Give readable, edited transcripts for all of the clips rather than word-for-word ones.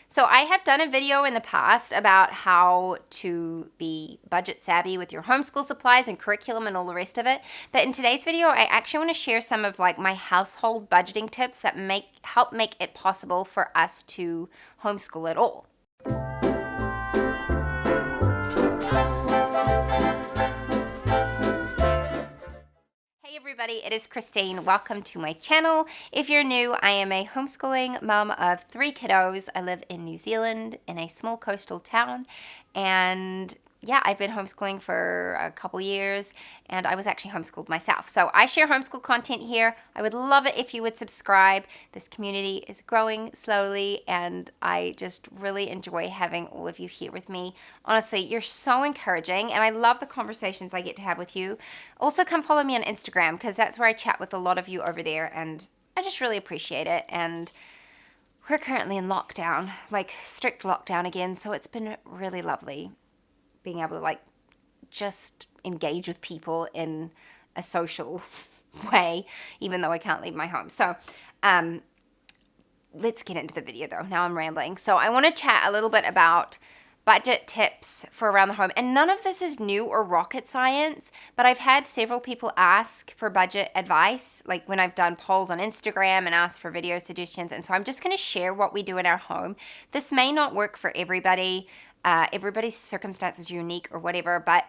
So I have done a video in the past about how to be budget savvy with your homeschool supplies and curriculum and all the rest of it. But in today's video, I actually want to share some of like my household budgeting tips that help make it possible for us to homeschool at all. Hey everybody, it is Christine. Welcome to my channel. If you're new, I am a homeschooling mom of 3 kiddos. I live in New Zealand in a small coastal town, and yeah, I've been homeschooling for a couple years, and I was actually homeschooled myself. So I share homeschool content here. I would love it if you would subscribe. This community is growing slowly, and I just really enjoy having all of you here with me. Honestly, you're so encouraging, and I love the conversations I get to have with you. Also, come follow me on Instagram, because that's where I chat with a lot of you over there, and I just really appreciate it. And we're currently in lockdown, like strict lockdown again, so it's been really lovely being able to like just engage with people in a social way, even though I can't leave my home. So let's get into the video though. Now I'm rambling. So I want to chat a little bit about budget tips for around the home. And none of this is new or rocket science, but I've had several people ask for budget advice, like when I've done polls on Instagram and asked for video suggestions. And so I'm just going to share what we do in our home. This may not work for everybody. Everybody's circumstances are unique or whatever, but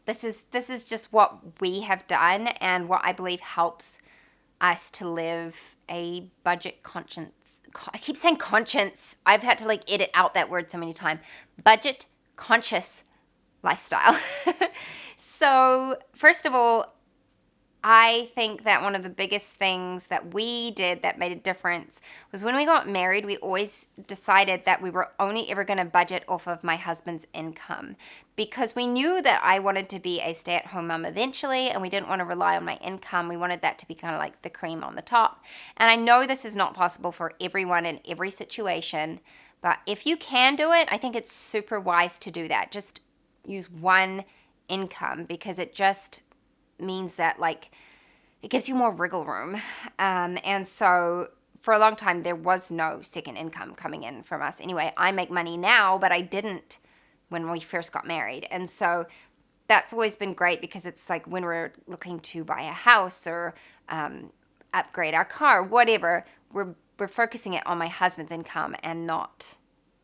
this is just what we have done and what I believe helps us to live a budget conscious. I keep saying conscience. I've had to like edit out that word so many times. Budget conscious lifestyle. So first of all, I think that one of the biggest things that we did that made a difference was when we got married, we always decided that we were only ever going to budget off of my husband's income, because we knew that I wanted to be a stay-at-home mom eventually, and we didn't want to rely on my income. We wanted that to be kind of like the cream on the top. And I know this is not possible for everyone in every situation, but if you can do it, I think it's super wise to do that. Just use one income, because it just means that like it gives you more wriggle room, and so for a long time there was no second income coming in from us. Anyway, I make money now, but I didn't when we first got married, and so that's always been great, because it's like when we're looking to buy a house or upgrade our car, whatever, we're focusing it on my husband's income and not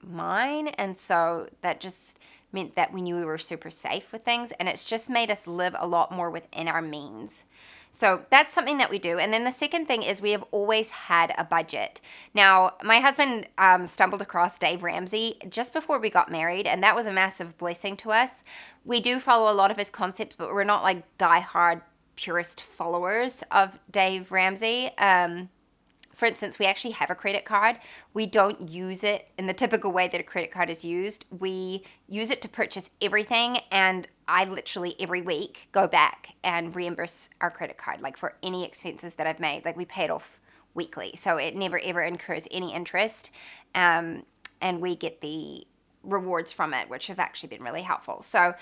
mine. And so that just meant that we knew we were super safe with things, and it's just made us live a lot more within our means. So that's something that we do. And then the second thing is we have always had a budget. Now, my husband stumbled across Dave Ramsey just before we got married, and that was a massive blessing to us. We do follow a lot of his concepts, but we're not like diehard purist followers of Dave Ramsey. For instance, we actually have a credit card. We don't use it in the typical way that a credit card is used. We use it to purchase everything, and I literally every week go back and reimburse our credit card, like for any expenses that I've made. Like we pay it off weekly, so it never ever incurs any interest, and we get the rewards from it, which have actually been really helpful. So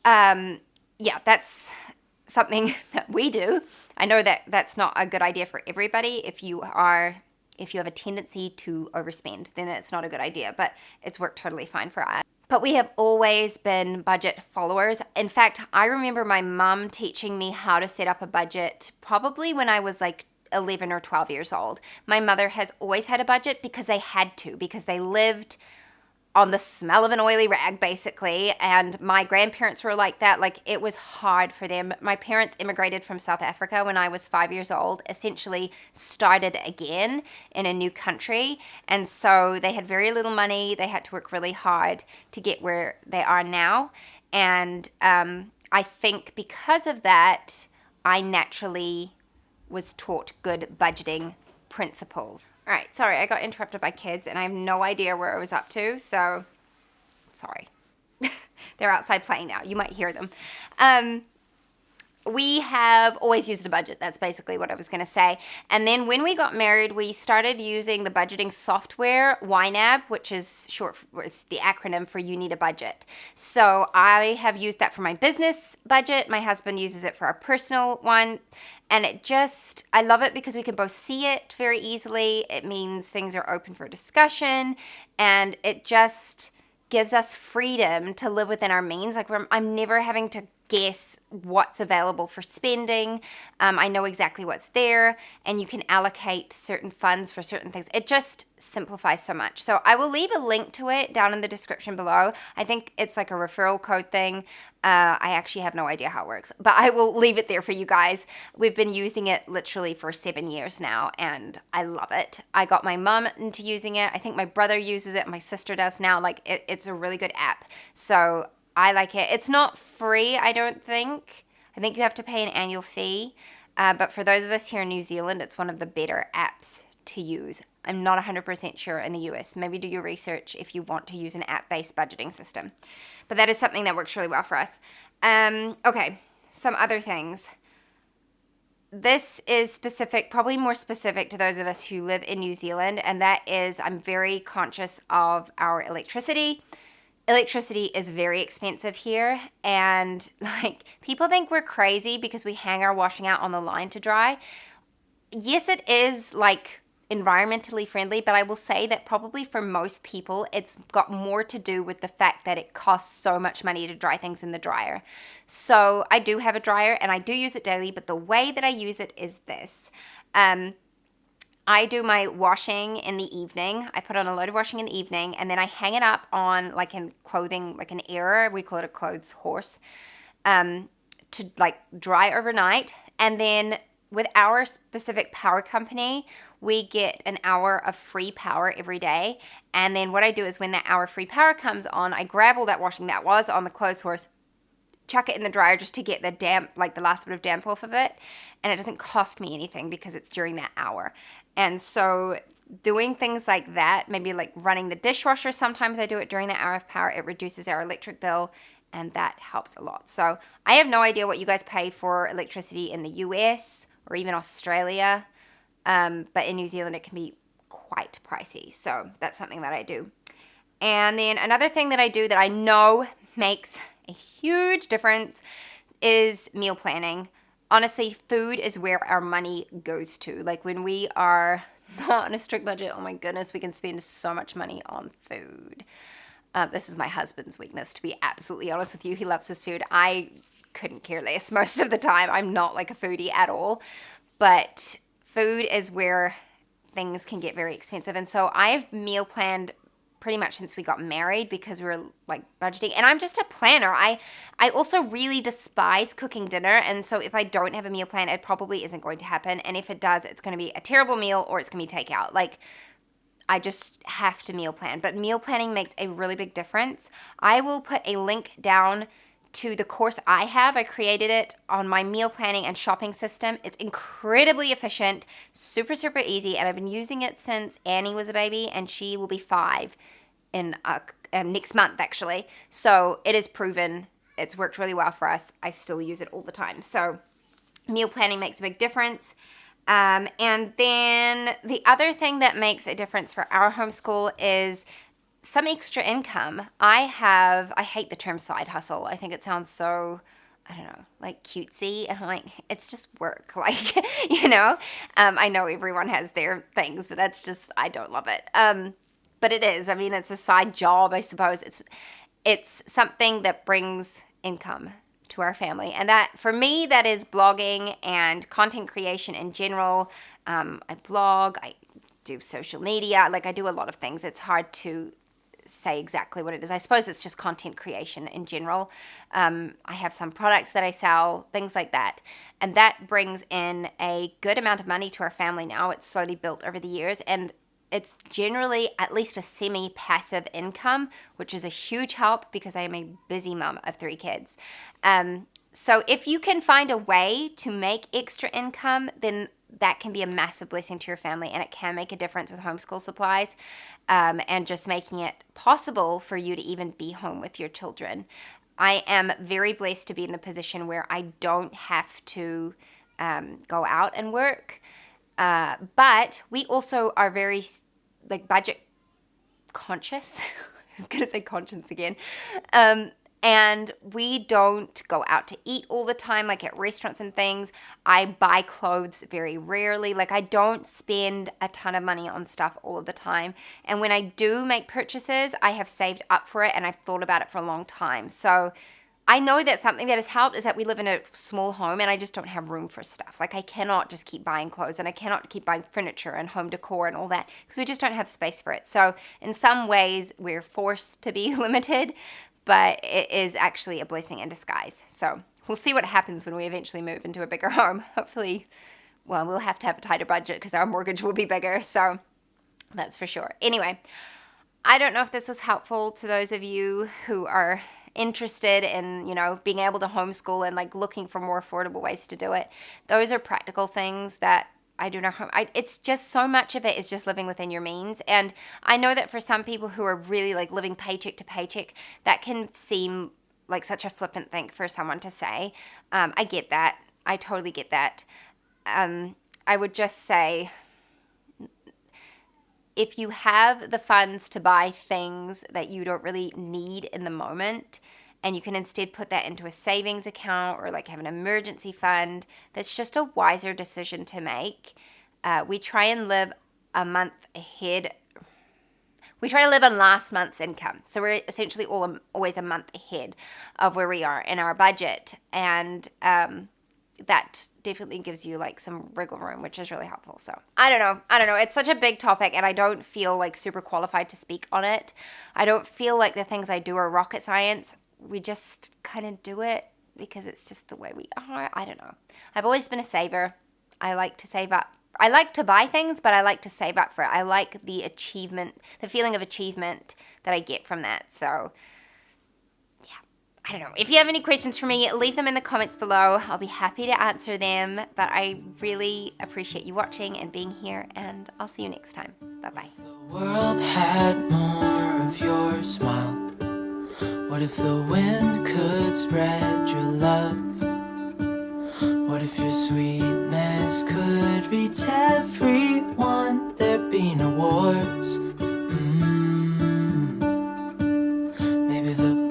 yeah, that's something that we do. I know that that's not a good idea for everybody. If you have a tendency to overspend, then it's not a good idea, but it's worked totally fine for us. But we have always been budget followers. In fact, I remember my mom teaching me how to set up a budget probably when I was like 11 or 12 years old. My mother has always had a budget because they had to, because they lived on the smell of an oily rag, basically. And my grandparents were like that. Like, it was hard for them. My parents immigrated from South Africa when I was 5 years old, essentially started again in a new country. And so they had very little money. They had to work really hard to get where they are now. And I think because of that, I naturally was taught good budgeting principles. All right, sorry, I got interrupted by kids, and I have no idea where I was up to, so sorry. They're outside playing now. You might hear them. We have always used a budget. That's basically what I was going to say. And then when we got married, we started using the budgeting software, YNAB, which is it's the acronym for You Need a Budget. So I have used that for my business budget. My husband uses it for our personal one. And I love it because we can both see it very easily. It means things are open for discussion, and it just gives us freedom to live within our means. Like I'm never having to guess what's available for spending. I know exactly what's there, and you can allocate certain funds for certain things. It just simplifies so much. So I will leave a link to it down in the description below. I think it's like a referral code thing. I actually have no idea how it works, but I will leave it there for you guys. We've been using it literally for 7 years now, and I love it. I got my mom into using it. I think my brother uses it. My sister does now. Like it's a really good app. So I like it. It's not free, I don't think. I think you have to pay an annual fee. But for those of us here in New Zealand, it's one of the better apps to use. I'm not 100% sure in the US. Maybe do your research if you want to use an app-based budgeting system. But that is something that works really well for us. Okay, some other things. This is specific, probably more specific to those of us who live in New Zealand, and that is I'm very conscious of our electricity. Electricity is very expensive here, and like people think we're crazy because we hang our washing out on the line to dry. Yes, it is like environmentally friendly, but I will say that probably for most people, it's got more to do with the fact that it costs so much money to dry things in the dryer. So I do have a dryer and I do use it daily, but the way that I use it is this. I do my washing in the evening. I put on a load of washing in the evening, and then I hang it up on like in clothing, like an air, we call it a clothes horse, to like dry overnight. And then with our specific power company, we get an hour of free power every day. And then what I do is when that hour free power comes on, I grab all that washing that was on the clothes horse, chuck it in the dryer just to get the damp, like the last bit of damp off of it. And it doesn't cost me anything because it's during that hour. And so doing things like that, maybe like running the dishwasher, sometimes I do it during the hour of power. It reduces our electric bill, and that helps a lot. So I have no idea what you guys pay for electricity in the US or even Australia. But in New Zealand, it can be quite pricey. So that's something that I do. And then another thing that I do that I know makes a huge difference is meal planning. Honestly, food is where our money goes to. Like when we are not on a strict budget, oh my goodness, we can spend so much money on food. This is my husband's weakness, to be absolutely honest with you. He loves his food. I couldn't care less most of the time. I'm not like a foodie at all. But food is where things can get very expensive. And so I've meal planned pretty much since we got married because we were like budgeting. And I'm just a planner. I also really despise cooking dinner. And so if I don't have a meal plan, it probably isn't going to happen. And if it does, it's going to be a terrible meal or it's going to be takeout. Like I just have to meal plan. But meal planning makes a really big difference. I will put a link down to the course I have. I created it on my meal planning and shopping system. It's incredibly efficient, super, super easy, and I've been using it since Annie was a baby, and she will be 5 in next month, actually. So it is proven. It's worked really well for us. I still use it all the time. So meal planning makes a big difference. And then the other thing that makes a difference for our homeschool is some extra income. I hate the term side hustle. I think it sounds so, I don't know, like cutesy. And I'm like, it's just work. Like, I know everyone has their things, but that's just, I don't love it. But it is. I mean, it's a side job, I suppose. It's something that brings income to our family. And that, for me, that is blogging and content creation in general. I blog, I do social media. Like, I do a lot of things. It's hard to say exactly what it is. I suppose it's just content creation in general. I have some products that I sell, things like that. And that brings in a good amount of money to our family now. It's slowly built over the years. And it's generally at least a semi-passive income, which is a huge help because I am a busy mom of 3 kids. So if you can find a way to make extra income, then that can be a massive blessing to your family, and it can make a difference with homeschool supplies, and just making it possible for you to even be home with your children. I am very blessed to be in the position where I don't have to go out and work, but we also are very budget conscious. I was going to say conscience again. And we don't go out to eat all the time, like at restaurants and things. I buy clothes very rarely. Like, I don't spend a ton of money on stuff all of the time. And when I do make purchases, I have saved up for it and I've thought about it for a long time. So I know that something that has helped is that we live in a small home and I just don't have room for stuff. Like, I cannot just keep buying clothes and I cannot keep buying furniture and home decor and all that because we just don't have space for it. So in some ways, we're forced to be limited, but it is actually a blessing in disguise. So we'll see what happens when we eventually move into a bigger home. Hopefully, well, we'll have to have a tighter budget because our mortgage will be bigger. So that's for sure. Anyway, I don't know if this was helpful to those of you who are interested in, being able to homeschool and like looking for more affordable ways to do it. Those are practical things that I do not. It's just so much of it is just living within your means. And I know that for some people who are really like living paycheck to paycheck, that can seem like such a flippant thing for someone to say. I get that. I totally get that. I would just say, if you have the funds to buy things that you don't really need in the moment, and you can instead put that into a savings account or like have an emergency fund, that's just a wiser decision to make. We try and live a month ahead. We try to live on last month's income. So we're essentially always a month ahead of where we are in our budget. And that definitely gives you like some wiggle room, which is really helpful. So I don't know. It's such a big topic and I don't feel like super qualified to speak on it. I don't feel like the things I do are rocket science. We just kind of do it because it's just the way we are. I don't know. I've always been a saver. I like to save up. I like to buy things, but I like to save up for it. I like the achievement, the feeling of achievement that I get from that. So yeah, I don't know. If you have any questions for me, leave them in the comments below. I'll be happy to answer them. But I really appreciate you watching and being here, and I'll see you next time. Bye-bye. The world had more of your smile. What if the wind could spread your love? What if your sweetness could reach everyone? There'd be no wars,